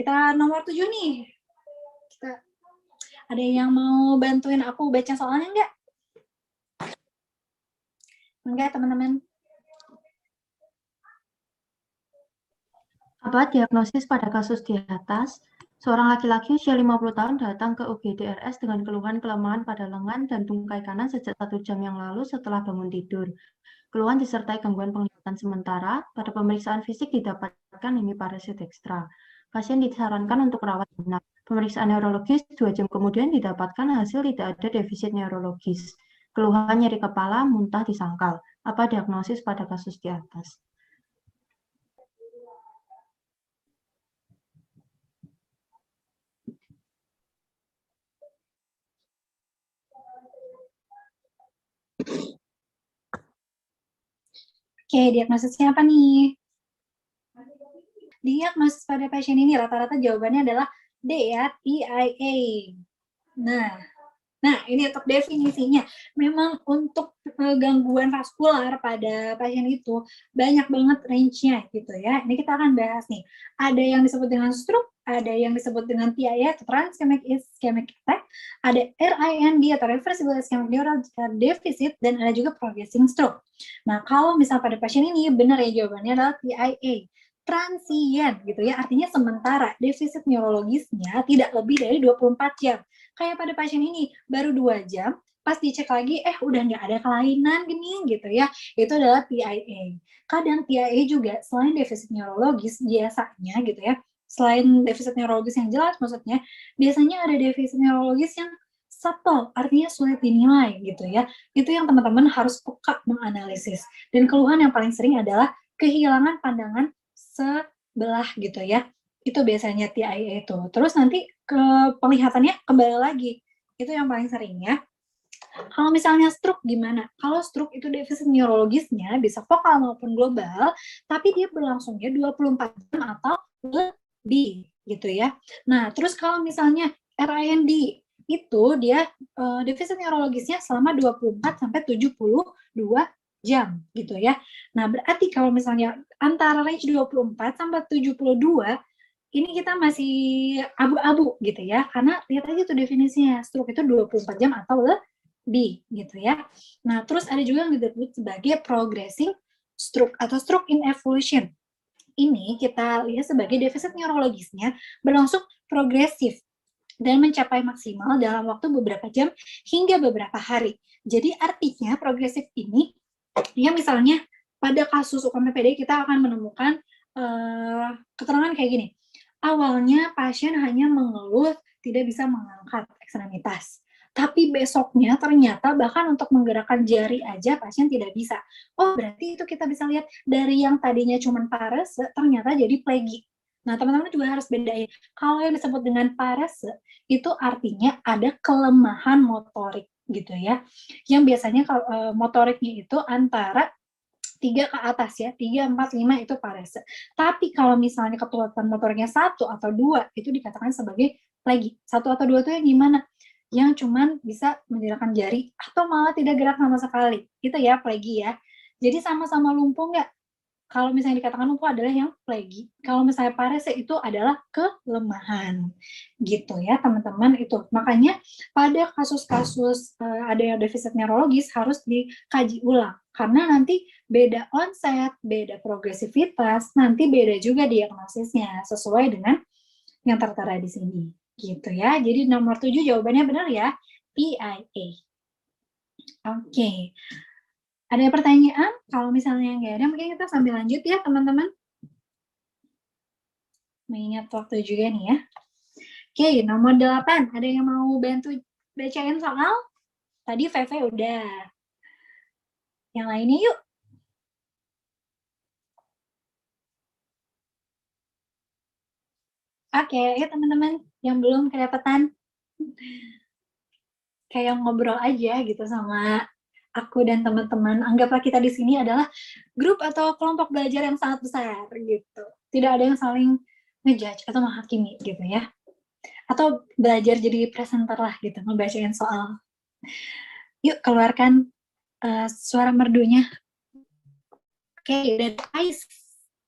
Kita nomor 7 nih. Ada yang mau bantuin aku baca soalnya nggak? Enggak, teman-teman. Apa diagnosis pada kasus di atas? Seorang laki-laki usia 50 tahun datang ke UGD RS dengan keluhan kelemahan pada lengan dan tungkai kanan sejak 1 jam yang lalu setelah bangun tidur. Keluhan disertai gangguan penglihatan sementara. Pada pemeriksaan fisik didapatkan hemiparesis dekstra. Pasien disarankan untuk rawat inap. Pemeriksaan neurologis 2 jam kemudian didapatkan hasil tidak ada defisit neurologis. Keluhan nyeri kepala, muntah di sangkal. Apa diagnosis pada kasus di atas? Oke, diagnosisnya apa nih? Diagnosis pada pasien ini rata-rata jawabannya adalah D ya, TIA. Nah, ini untuk definisinya. Memang untuk gangguan vaskular pada pasien itu banyak banget range-nya gitu ya. Ini kita akan bahas nih. Ada yang disebut dengan stroke, ada yang disebut dengan TIA atau transient ischemic attack, ada RIND atau reversible ischemic neurological deficit, dan ada juga progressing stroke. Nah, kalau misal pada pasien ini benar ya jawabannya adalah TIA. Transient gitu ya, artinya sementara, defisit neurologisnya tidak lebih dari 24 jam. Kayak pada pasien ini, baru 2 jam, pas dicek lagi, udah nggak ada kelainan gini gitu ya, itu adalah TIA. Kadang TIA juga selain defisit neurologis, biasanya gitu ya, selain defisit neurologis yang jelas maksudnya, biasanya ada defisit neurologis yang subtle, artinya sulit dinilai gitu ya. Itu yang teman-teman harus peka menganalisis. Dan keluhan yang paling sering adalah kehilangan pandangan sebelah gitu ya. Itu biasanya TIA itu. Terus nanti ke penglihatannya kembali lagi. Itu yang paling sering ya. Kalau misalnya stroke gimana? Kalau stroke itu defisit neurologisnya bisa vokal maupun global, tapi dia berlangsungnya 24 jam atau lebih gitu ya. Nah, terus kalau misalnya RIND itu dia defisit neurologisnya selama 24 sampai 72 jam gitu ya. Nah, berarti kalau misalnya antara range 24 sampai 72 ini kita masih abu-abu gitu ya, karena lihat aja tuh definisinya, stroke itu 24 jam atau lebih gitu ya. Nah, terus ada juga yang disebut sebagai progressing stroke atau stroke in evolution. Ini kita lihat sebagai defisit neurologisnya berlangsung progresif dan mencapai maksimal dalam waktu beberapa jam hingga beberapa hari. Jadi artinya progresif ini, ya misalnya pada kasus UKMPD kita akan menemukan keterangan kayak gini. Awalnya pasien hanya mengeluh tidak bisa mengangkat ekstremitas. Tapi besoknya ternyata bahkan untuk menggerakkan jari aja pasien tidak bisa. Oh, berarti itu kita bisa lihat dari yang tadinya cuma parese ternyata jadi plegi. Nah, teman-teman juga harus bedain. Kalau yang disebut dengan parese itu artinya ada kelemahan motorik gitu ya. Yang biasanya kalau motoriknya itu antara 3 ke atas ya, 3, 4, 5 itu parese. Tapi kalau misalnya ketuatan motoriknya 1 atau 2, itu dikatakan sebagai plegi. 1 atau 2 itu yang gimana? Yang cuman bisa menggerakkan jari atau malah tidak gerak sama sekali. Itu ya plegi ya. Jadi sama-sama lumpuh nggak? Kalau misalnya dikatakan lumpuh adalah yang plegi. Kalau misalnya parese itu adalah kelemahan. Gitu ya teman-teman itu. Makanya pada kasus-kasus ada yang defisit neurologis harus dikaji ulang. Karena nanti beda onset, beda progresivitas, nanti beda juga diagnosisnya sesuai dengan yang tertera di sini. Gitu ya. Jadi nomor 7 jawabannya benar ya. PIA. Oke. Ada pertanyaan? Kalau misalnya nggak ada, mungkin kita sambil lanjut ya, teman-teman. Mengingat waktu juga nih ya. Oke, nomor 8. Ada yang mau bantu bacain soal? Tadi VV udah. Yang lainnya yuk. Oke, ya teman-teman yang belum kedapatan. Kayak ngobrol aja gitu sama aku dan teman-teman. Anggaplah kita di sini adalah grup atau kelompok belajar yang sangat besar gitu. Tidak ada yang saling ngejudge atau menghakimi gitu ya. Atau belajar jadi presenter lah gitu, ngebacain soal. Yuk keluarkan suara merdunya. Oke, dan Ais,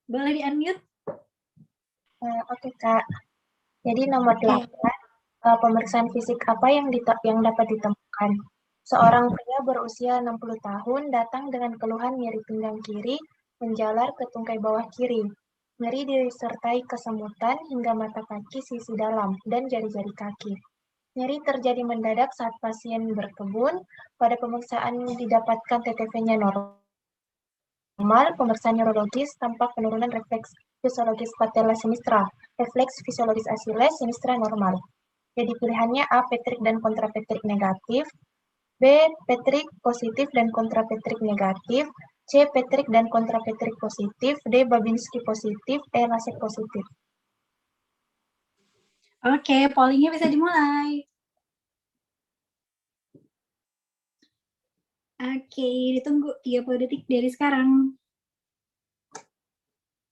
boleh di-unmute? Oke, Kak. Jadi nomor 8, pemeriksaan fisik apa yang dapat ditemukan? Seorang pria berusia 60 tahun datang dengan keluhan nyeri pinggang kiri, menjalar ke tungkai bawah kiri. Nyeri disertai kesemutan hingga mata kaki sisi dalam dan jari-jari kaki. Nyeri terjadi mendadak saat pasien berkebun. Pada pemeriksaan didapatkan TTV-nya normal. Pemeriksaan neurologis tampak penurunan refleks fisiologis patella sinistra. Refleks fisiologis asiles sinistra normal. Jadi pilihannya A. Petrik dan kontrapetrik negatif. B. Petrik positif dan kontrapetrik negatif. C. Petrik dan kontrapetrik positif. D. Babinski positif. E. Lasek positif. Oke, pollingnya bisa dimulai. Oke, ditunggu 30 detik dari sekarang.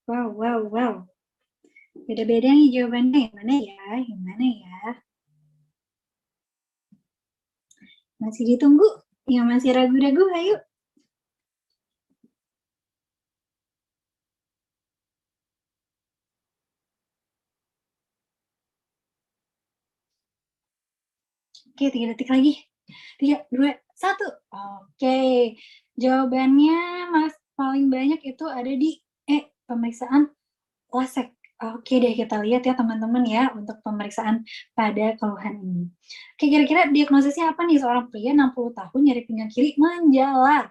Wow. Beda-beda nih jawabannya. Yang mana ya? Masih ditunggu? Yang masih ragu-ragu, ayo. Oke, 3 detik lagi. 3, 2, 1. Oke, jawabannya paling banyak itu ada di pemeriksaan Lasek. Oke deh, kita lihat ya teman-teman ya untuk pemeriksaan pada keluhan ini. Oke, kira-kira diagnosisnya apa nih seorang pria 60 tahun nyeri pinggang kiri menjalar?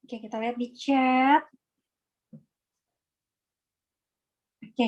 Oke, kita lihat di chat. Oke,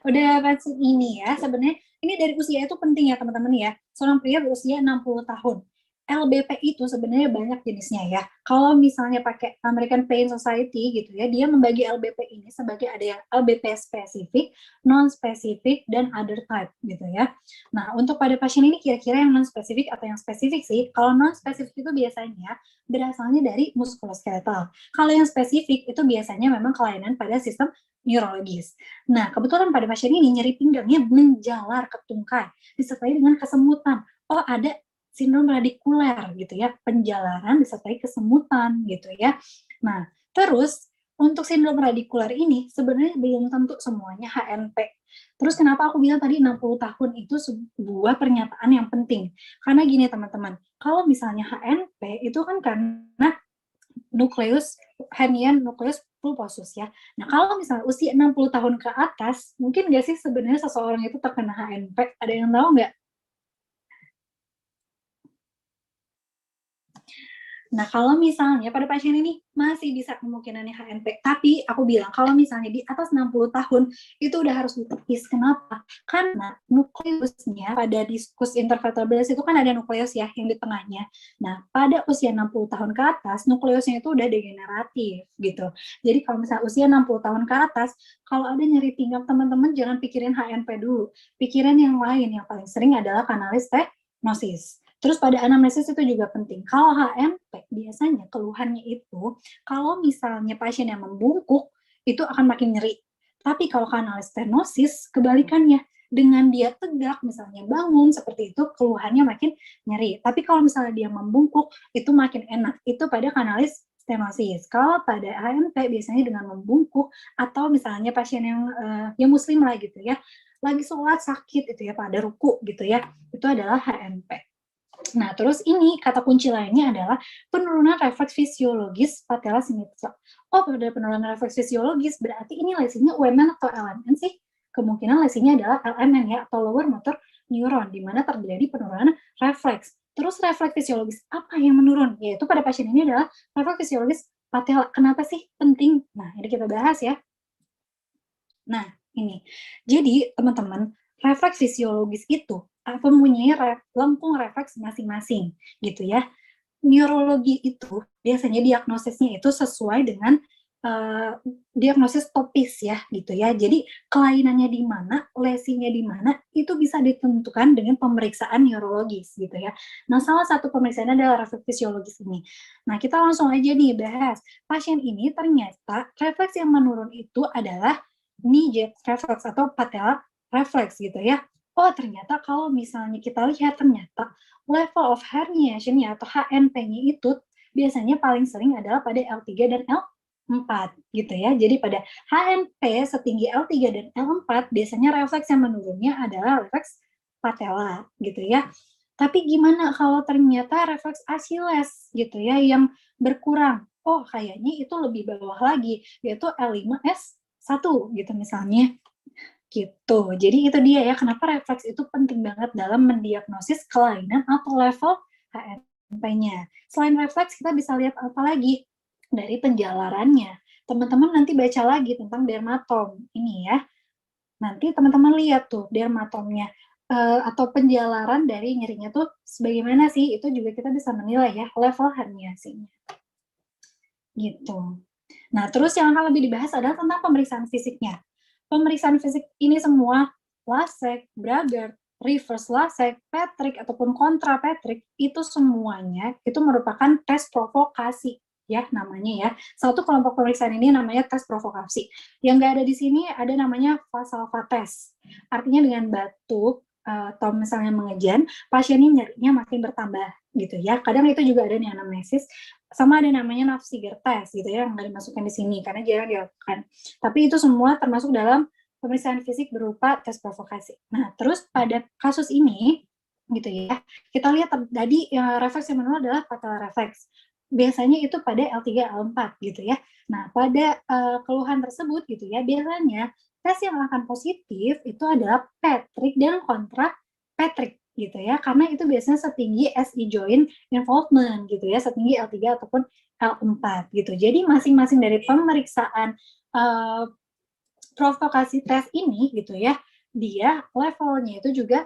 udah pasti ini ya. Sebenarnya ini dari usia itu penting ya teman-teman ya. Seorang pria berusia 60 tahun. LBP itu sebenarnya banyak jenisnya ya. Kalau misalnya pakai American Pain Society gitu ya, dia membagi LBP ini sebagai ada yang LBP spesifik, non-spesifik, dan other type gitu ya. Nah, untuk pada pasien ini kira-kira yang non-spesifik atau yang spesifik sih? Kalau non-spesifik itu biasanya berasalnya dari muskuloskeletal. Kalau yang spesifik itu biasanya memang kelainan pada sistem neurologis. Nah, kebetulan pada pasien ini nyeri pinggangnya menjalar ke tungkai, disertai dengan kesemutan. Oh, ada sindrom radikuler gitu ya, penjalaran disertai kesemutan gitu ya. Nah, terus untuk sindrom radikuler ini sebenarnya belum tentu semuanya HNP. Terus kenapa aku bilang tadi 60 tahun itu sebuah pernyataan yang penting? Karena gini teman-teman, kalau misalnya HNP itu kan karena nukleus hemian nukleus pulposus ya. Nah, kalau misalnya usia 60 tahun ke atas, mungkin nggak sih sebenarnya seseorang itu terkena HNP? Ada yang tahu nggak? Nah, kalau misalnya pada pasien ini masih bisa kemungkinannya HNP, tapi aku bilang kalau misalnya di atas 60 tahun itu udah harus ditepis. Kenapa? Karena nukleusnya pada diskus intervertebralis itu kan ada nukleus ya yang di tengahnya. Nah, pada usia 60 tahun ke atas, nukleusnya itu udah degeneratif gitu. Jadi kalau misalnya usia 60 tahun ke atas, kalau ada nyeri pinggang teman-teman jangan pikirin HNP dulu. Pikirin yang lain, yang paling sering adalah kanalis stenosis. Terus pada anamnesis itu juga penting. Kalau HNP biasanya keluhannya itu kalau misalnya pasien yang membungkuk itu akan makin nyeri. Tapi kalau kanalis stenosis kebalikannya, dengan dia tegak misalnya bangun seperti itu keluhannya makin nyeri. Tapi kalau misalnya dia membungkuk itu makin enak. Itu pada kanalis stenosis. Kalau pada HNP biasanya dengan membungkuk atau misalnya pasien yang muslim lah gitu ya, lagi sholat sakit itu ya pada ruku gitu ya, itu adalah HNP. Nah, terus ini kata kunci lainnya adalah penurunan refleks fisiologis patella sinistra. Oh, pada penurunan refleks fisiologis berarti ini lesinya UMN atau LMN sih? Kemungkinan lesinya adalah LMN ya, atau lower motor neuron, di mana terjadi penurunan refleks. Terus refleks fisiologis apa yang menurun? Yaitu pada pasien ini adalah refleks fisiologis patella. Kenapa sih penting? Nah, ini kita bahas ya. Nah, ini. Jadi, teman-teman, refleks fisiologis itu mempunyai lengkung refleks masing-masing, gitu ya. Neurologi itu biasanya diagnosisnya itu sesuai dengan diagnosis topis ya, gitu ya. Jadi kelainannya di mana, lesinya di mana, itu bisa ditentukan dengan pemeriksaan neurologis, gitu ya. Nah, salah satu pemeriksaan adalah refleks fisiologis ini. Nah, kita langsung aja nih bahas. Pasien ini ternyata refleks yang menurun itu adalah knee jerk reflex atau patella reflex gitu ya. Oh, ternyata kalau misalnya kita lihat ternyata level of herniation-nya atau HNP-nya itu biasanya paling sering adalah pada L3 dan L4 L4 gitu ya. Jadi pada HNP setinggi L3 dan L4 biasanya refleks yang menurunnya adalah refleks patella gitu ya. Tapi gimana kalau ternyata refleks Achilles gitu ya yang berkurang? Oh, kayaknya itu lebih bawah lagi, yaitu L5S1 gitu misalnya. Gitu. Jadi itu dia ya, kenapa refleks itu penting banget dalam mendiagnosis kelainan atau level HNP-nya. Selain refleks, kita bisa lihat apa lagi? Dari penjalarannya. Teman-teman nanti baca lagi tentang dermatom ini ya. Nanti teman-teman lihat tuh dermatomnya atau penjalaran dari nyerinya tuh sebagaimana sih, itu juga kita bisa menilai ya level herniasinya. Gitu. Nah, terus yang akan lebih dibahas adalah tentang pemeriksaan fisiknya. Pemeriksaan fisik ini semua, LASIK, Bragard, reverse LASIK, Patrick, ataupun kontra Patrick, itu semuanya itu merupakan tes provokasi ya namanya ya. Satu kelompok pemeriksaan ini namanya tes provokasi. Yang nggak ada di sini ada namanya Valsalva test. Artinya dengan batuk atau misalnya mengejan, pasien ini nyerinya makin bertambah gitu ya. Kadang itu juga ada nih anamnesis, sama ada namanya Nafziger test gitu ya, yang nggak dimasukkan di sini karena jarang dilakukan. Tapi itu semua termasuk dalam pemeriksaan fisik berupa tes provokasi. Nah, terus pada kasus ini gitu ya, kita lihat tadi refleks yang menurun adalah patellar reflex. Biasanya itu pada L3, L4 gitu ya. Nah, pada keluhan tersebut gitu ya, biasanya tes yang akan positif itu adalah Patrick dan kontra Patrick gitu ya, karena itu biasanya setinggi SI joint involvement gitu ya, setinggi L3 ataupun L4 gitu. Jadi masing-masing dari pemeriksaan provokasi tes ini gitu ya, dia levelnya itu juga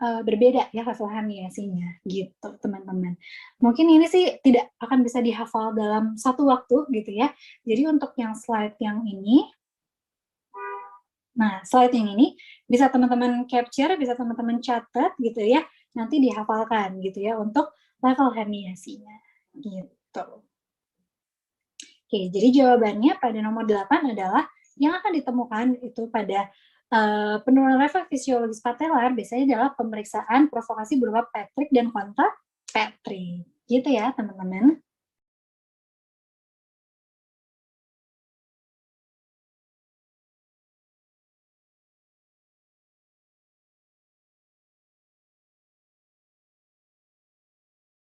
berbeda ya level herniasinya gitu teman-teman. Mungkin ini sih tidak akan bisa dihafal dalam satu waktu gitu ya. Jadi untuk yang slide yang ini, nah slide yang ini bisa teman-teman capture, bisa teman-teman catat gitu ya, nanti dihafalkan gitu ya untuk level herniasinya gitu. Oke, jadi jawabannya pada nomor 8 adalah yang akan ditemukan itu pada penurunan refleks fisiologis patellar biasanya adalah pemeriksaan provokasi berupa Patrick dan kontra Patrick. Gitu ya, teman-teman.